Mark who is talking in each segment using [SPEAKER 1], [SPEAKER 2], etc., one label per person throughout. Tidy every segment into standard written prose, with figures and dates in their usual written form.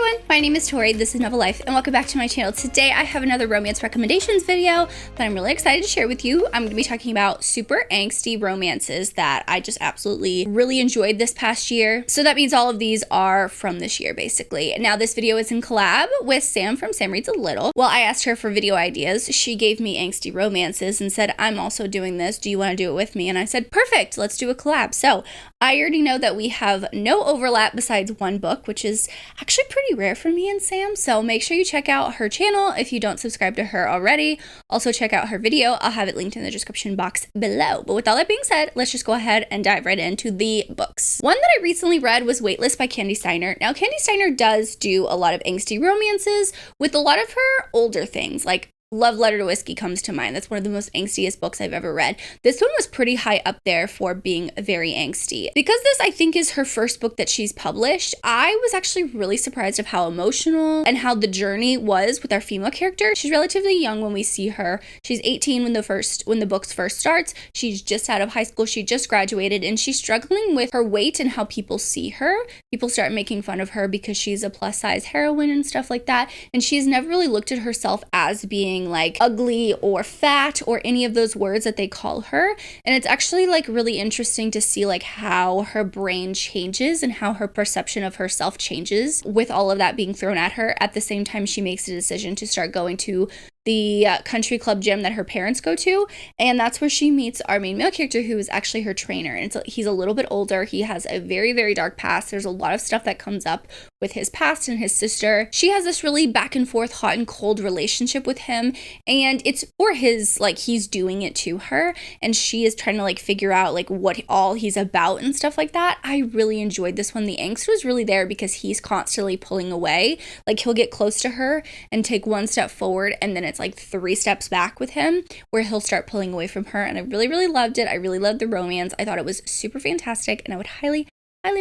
[SPEAKER 1] everyone, my name is Tori, this is Novel Life, and welcome back to my channel. Today I have another romance recommendations video that I'm really excited to share with you. I'm going to be talking about super angsty romances that I just absolutely really enjoyed this past year. So that means all of these are from this year, basically. Now this video is in collab with Sam from Sam Reads a Little. Well, I asked her for video ideas. She gave me angsty romances and said, I'm also doing this. Do you want to do it with me? And I said, perfect, let's do a collab. So I already know that we have no overlap besides one book, which is actually pretty rare for me and Sam, so make sure you check out her channel if you don't subscribe to her already. Also check out her video. I'll have it linked in the description box below. But with all that being said, let's just go ahead and dive right into the books. One that I recently read was Waitlist by Candy Steiner. Now Candy Steiner does do a lot of angsty romances with a lot of her older things, like Love Letter to Whiskey comes to mind. That's one of the most angstiest books I've ever read. This one was pretty high up there for being very angsty. Because this, I think, is her first book that she's published, I was actually really surprised of how emotional and how the journey was with our female character. She's relatively young when we see her. She's 18 when the book first starts. She's just out of high school. She just graduated, and she's struggling with her weight and how people see her. People start making fun of her because she's a plus-size heroine and stuff like that, and she's never really looked at herself as being like ugly or fat or any of those words that they call her. And it's actually like really interesting to see like how her brain changes and how her perception of herself changes with all of that being thrown at her. At the same time, she makes a decision to start going to the country club gym that her parents go to, and that's where she meets our main male character, who is actually her trainer. And he's a little bit older. He has a very, very dark past. There's a lot of stuff that comes up with his past and his sister. She has this really back and forth, hot and cold relationship with him, and it's for his, like, he's doing it to her, and she is trying to like figure out like what all he's about and stuff like that. I really enjoyed this one. The angst was really there because he's constantly pulling away. Like, he'll get close to her and take one step forward, and then it's like 3 steps back with him where he'll start pulling away from her. And I really, really loved it. I really loved the romance. I thought it was super fantastic, and I would highly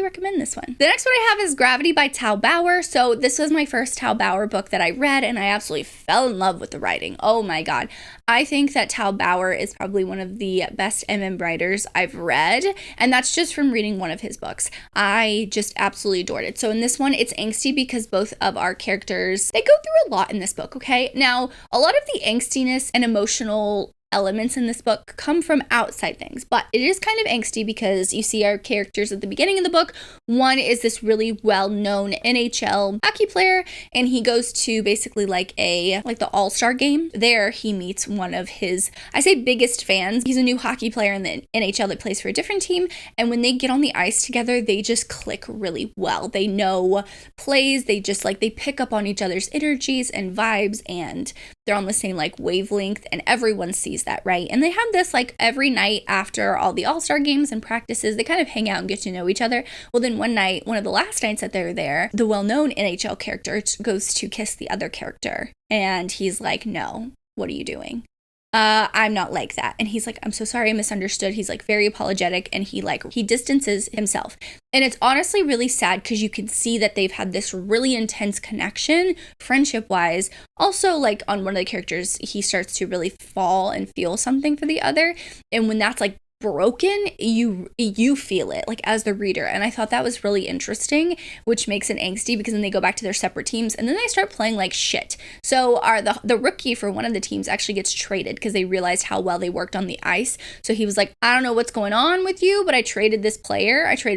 [SPEAKER 1] recommend this one. The next one I have is Gravity by Tao Bauer. So this was my first Tao Bauer book that I read, and I absolutely fell in love with the writing. Oh my god. I think that Tao Bauer is probably one of the best writers I've read, and that's just from reading one of his books. I just absolutely adored it. So in this one, it's angsty because both of our characters, they go through a lot in this book, okay? Now, a lot of the angstiness and emotional elements in this book come from outside things, but it is kind of angsty because you see our characters at the beginning of the book. One is this really well-known NHL hockey player, and he goes to basically like the all-star game. There he meets one of his, I say, biggest fans. He's a new hockey player in the NHL that plays for a different team, and when they get on the ice together, they just click really well. They know plays, they pick up on each other's energies and vibes, and they're on the same like wavelength, and everyone sees that, right? And they have this like every night after all the all-star games and practices, they kind of hang out and get to know each other. Well, then one night, one of the last nights that they're there, the well-known NHL character goes to kiss the other character, and he's like, no, what are you doing? I'm not like that. And he's like, I'm so sorry, I misunderstood. He's like very apologetic, and he distances himself. And it's honestly really sad because you can see that they've had this really intense connection friendship wise. Also, like on one of the characters, he starts to really fall and feel something for the other. And when that's like broken, you feel it like as the reader, and I thought that was really interesting, which makes it angsty because then they go back to their separate teams and then they start playing like shit. So the rookie for one of the teams actually gets traded because they realized how well they worked on the ice. So he was like, I don't know what's going on with you, but I traded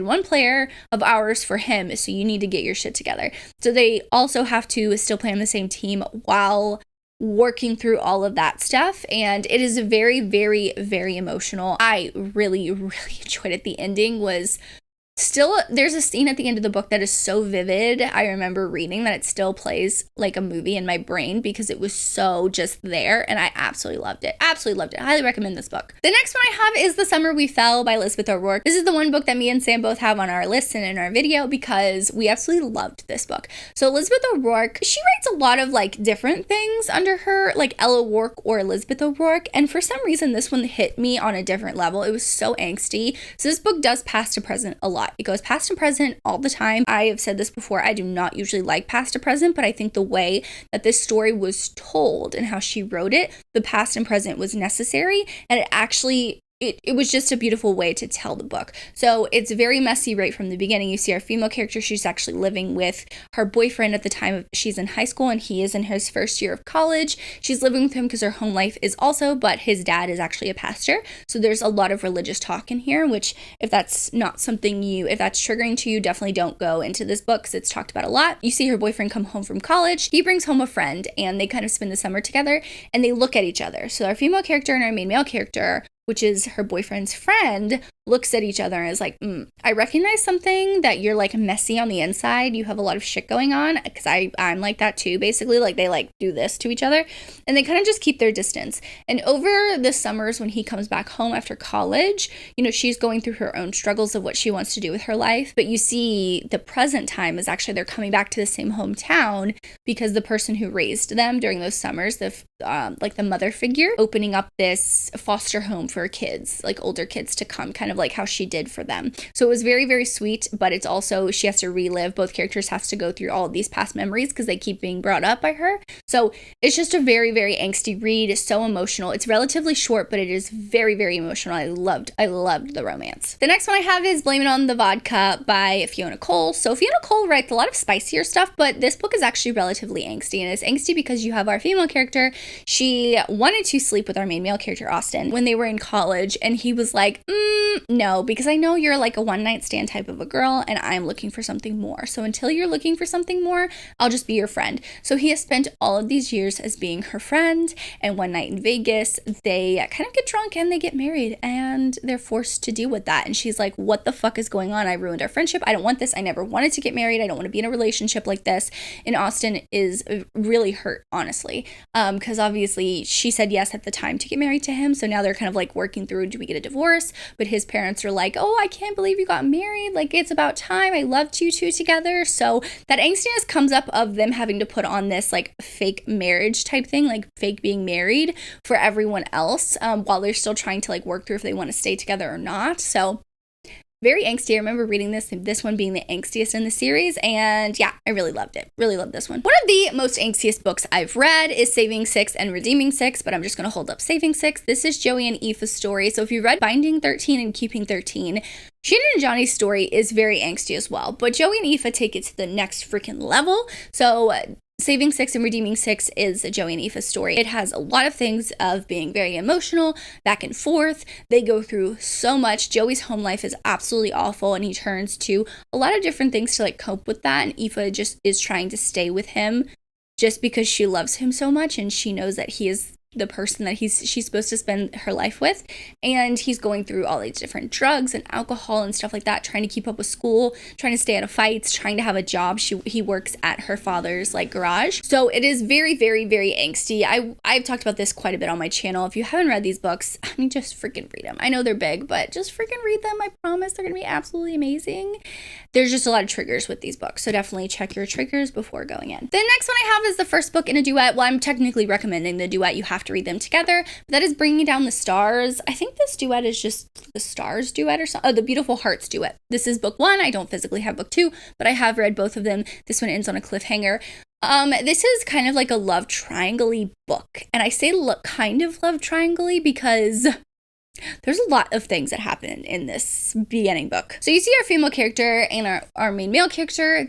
[SPEAKER 1] one player of ours for him, so you need to get your shit together. So they also have to still play on the same team while working through all of that stuff, and it is very, very, very emotional. I really, really enjoyed it. The ending was still, there's a scene at the end of the book that is so vivid. I remember reading that it still plays like a movie in my brain because it was so just there, and I absolutely loved it. Absolutely loved it. I highly recommend this book. The next one I have is The Summer We Fell by Elizabeth O'Rourke. This is the one book that me and Sam both have on our list and in our video because we absolutely loved this book. So Elizabeth O'Rourke, she writes a lot of like different things under her, like Ella Rourke or Elizabeth O'Rourke, and for some reason this one hit me on a different level. It was so angsty. So this book does past to present a lot. It goes past and present all the time. I have said this before, I do not usually like past to present, but I think the way that this story was told and how she wrote it, the past and present was necessary, and it actually it was just a beautiful way to tell the book. So it's very messy right from the beginning. You see our female character, she's actually living with her boyfriend at the time she's in high school, and he is in his first year of college. She's living with him because her home life is also, but his dad is actually a pastor. So there's a lot of religious talk in here, which if that's not something if that's triggering to you, definitely don't go into this book because it's talked about a lot. You see her boyfriend come home from college. He brings home a friend and they kind of spend the summer together and they look at each other. So our female character and our main male character, which is her boyfriend's friend, looks at each other and is like, I recognize something that you're like messy on the inside. You have a lot of shit going on, because I'm like that too, basically. Like they like do this to each other and they kind of just keep their distance. And over the summers when he comes back home after college, you know, she's going through her own struggles of what she wants to do with her life. But you see the present time is actually they're coming back to the same hometown because the person who raised them during those summers, like the mother figure, opening up this foster home for kids, like older kids to come, kind of like how she did for them. So it was very, very sweet, but it's also, she has to relive, both characters have to go through all of these past memories because they keep being brought up by her. So it's just a very, very angsty read. It's so emotional. It's relatively short, but it is very, very emotional. I loved the romance. The next one I have is Blame It On The Vodka by Fiona Cole. So Fiona Cole writes a lot of spicier stuff, but this book is actually relatively angsty, and it's angsty because you have our female character. She wanted to sleep with our main male character, Austin, when they were in college, and he was like, no, because I know you're like a one-night stand type of a girl and I'm looking for something more. So until you're looking for something more, I'll just be your friend. So he has spent all of these years as being her friend, and one night in Vegas, they kind of get drunk and they get married and they're forced to deal with that. And she's like, what the fuck is going on? I ruined our friendship. I don't want this. I never wanted to get married. I don't want to be in a relationship like this. And Austin is really hurt, honestly, because obviously she said yes at the time to get married to him. So now they're kind of like working through, do we get a divorce? But his parents are like, oh, I can't believe you got married. Like, it's about time. I loved you two together. So that angstiness comes up of them having to put on this like fake marriage type thing, like fake being married for everyone else, while they're still trying to like work through if they want to stay together or not. So very angsty. I remember reading this one being the angstiest in the series, and yeah, I really loved it. Really loved this one. One of the most angstiest books I've read is Saving Six and Redeeming Six, but I'm just going to hold up Saving Six. This is Joey and Aoife's story. So if you read Binding 13 and Keeping 13, Shannon and Johnny's story is very angsty as well, but Joey and Aoife take it to the next freaking level. So Saving Six and Redeeming Six is Joey and Aoife's story. It has a lot of things of being very emotional, back and forth. They go through so much. Joey's home life is absolutely awful, and he turns to a lot of different things to like cope with that. And Aoife just is trying to stay with him just because she loves him so much, and she knows that he is the person that she's supposed to spend her life with. And he's going through all these different drugs and alcohol and stuff like that, trying to keep up with school, trying to stay out of fights, trying to have a job. He works at her father's like garage. So it is very, very, very angsty. I've talked about this quite a bit on my channel. If you haven't read these books, I mean, just freaking read them. I know they're big, but just freaking read them. I promise they're gonna be absolutely amazing. There's just a lot of triggers with these books, so definitely check your triggers before going in. The next one I have is the first book in a duet. Well, I'm technically recommending the duet. You have to read them together. But that is Bringing Down the Stars. I think this duet is just the Stars duet or something. Oh, the Beautiful Hearts duet. This is book one. I don't physically have book two, but I have read both of them. This one ends on a cliffhanger. This is kind of like a love triangle-y book. And I say kind of love triangle-y because there's a lot of things that happen in this beginning book. So you see our female character and our main male character.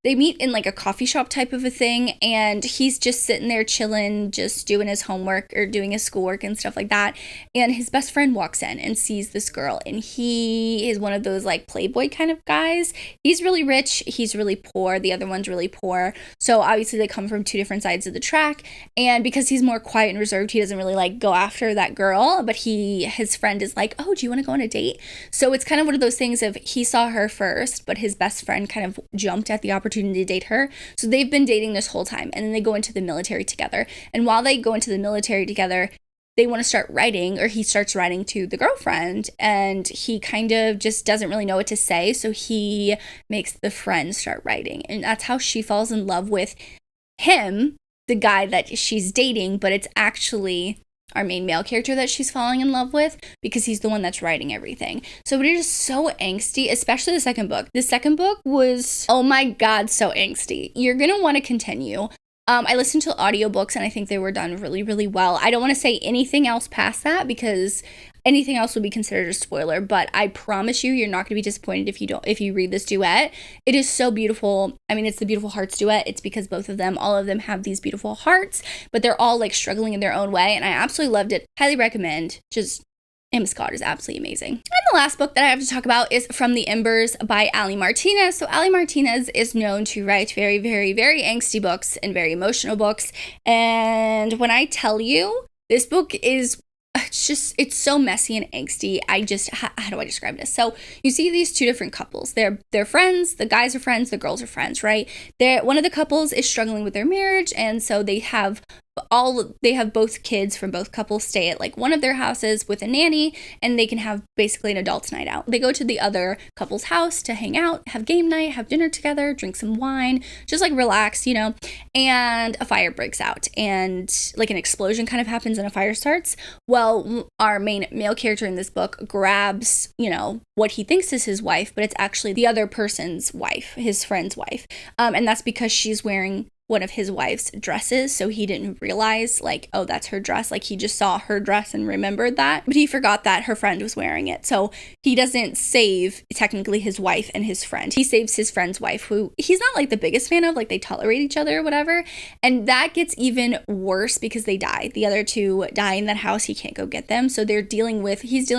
[SPEAKER 1] They meet in like a coffee shop type of a thing, and he's just sitting there chilling, just doing his homework or doing his schoolwork and stuff like that. And his best friend walks in and sees this girl, and he is one of those like playboy kind of guys. He's really rich, he's really poor, the other one's really poor. So obviously they come from two different sides of the track, and because he's more quiet and reserved, he doesn't really like go after that girl, but his friend is like, oh, do you want to go on a date? So it's kind of one of those things of he saw her first, but his best friend kind of jumped at the opportunity to date her. So they've been dating this whole time, and then they go into the military together. And while they go into the military together, they want to start writing, or he starts writing to the girlfriend, and he kind of just doesn't really know what to say. So he makes the friend start writing, and that's how she falls in love with him, the guy that she's dating, but it's actually our main male character that she's falling in love with because he's the one that's writing everything. So it is so angsty, especially the second book. The second book was, oh my God, so angsty. You're going to want to continue. I listened to audiobooks and I think they were done really, really well. I don't want to say anything else past that because anything else would be considered a spoiler, but I promise you, you're not going to be disappointed if you read this duet. It is so beautiful. I mean, it's the Beautiful Hearts duet. It's because all of them have these beautiful hearts, but they're all like struggling in their own way, and I absolutely loved it. Highly recommend. Just Emma Scott is absolutely amazing. And the last book that I have to talk about is From the Embers by Ali Martinez. So Ali Martinez is known to write very, very, very angsty books and very emotional books. And when I tell you, this book is it's so messy and angsty. How do I describe this? So you see these two different couples. They're friends. The guys are friends. The girls are friends, right? One of the couples is struggling with their marriage, and so they have both kids from both couples stay at like one of their houses with a nanny, and they can have basically an adults night out. They go to the other couple's house to hang out, have game night, have dinner together, drink some wine, just like relax, and a fire breaks out, and like an explosion kind of happens and a fire starts. Well, our main male character in this book grabs, what he thinks is his wife, but it's actually the other person's wife, his friend's wife. And that's because she's wearing one of his wife's dresses, so he didn't realize like, oh, that's her dress. Like, he just saw her dress and remembered that, but he forgot that her friend was wearing it. So he doesn't save technically his wife and his friend. He saves his friend's wife, who he's not like the biggest fan of. Like, they tolerate each other or whatever, and that gets even worse because they die. The other two die in that house. He can't go get them, so he's dealing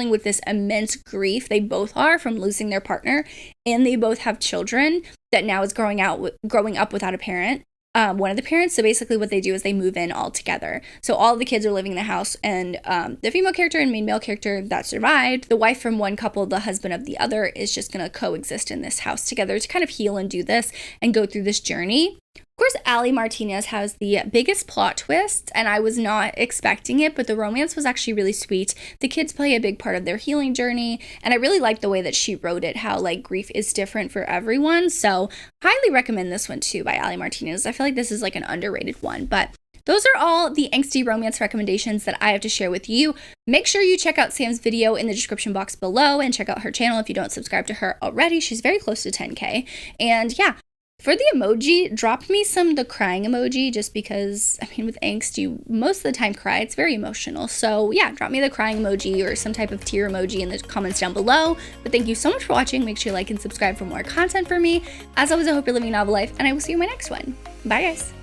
[SPEAKER 1] with this immense grief. They both are, from losing their partner, and they both have children that now is growing up without a parent. One of the parents. So basically what they do is they move in all together. So all of the kids are living in the house, and the female character and main male character that survived, the wife from one couple, the husband of the other, is just going to coexist in this house together to kind of heal and do this and go through this journey. Of course, Ali Martinez has the biggest plot twist, and I was not expecting it, but the romance was actually really sweet. The kids play a big part of their healing journey, and I really liked the way that she wrote it, how like grief is different for everyone. So highly recommend this one too by Ali Martinez. I feel like this is like an underrated one, but those are all the angsty romance recommendations that I have to share with you. Make sure you check out Sam's video in the description box below, and check out her channel if you don't subscribe to her already. She's very close to 10K. And yeah, for the emoji, drop me the crying emoji, just because, I mean, with angst, you most of the time cry. It's very emotional. So yeah, drop me the crying emoji or some type of tear emoji in the comments down below. But thank you so much for watching. Make sure you like and subscribe for more content for me. As always, I hope you're living a novel life, and I will see you in my next one. Bye, guys.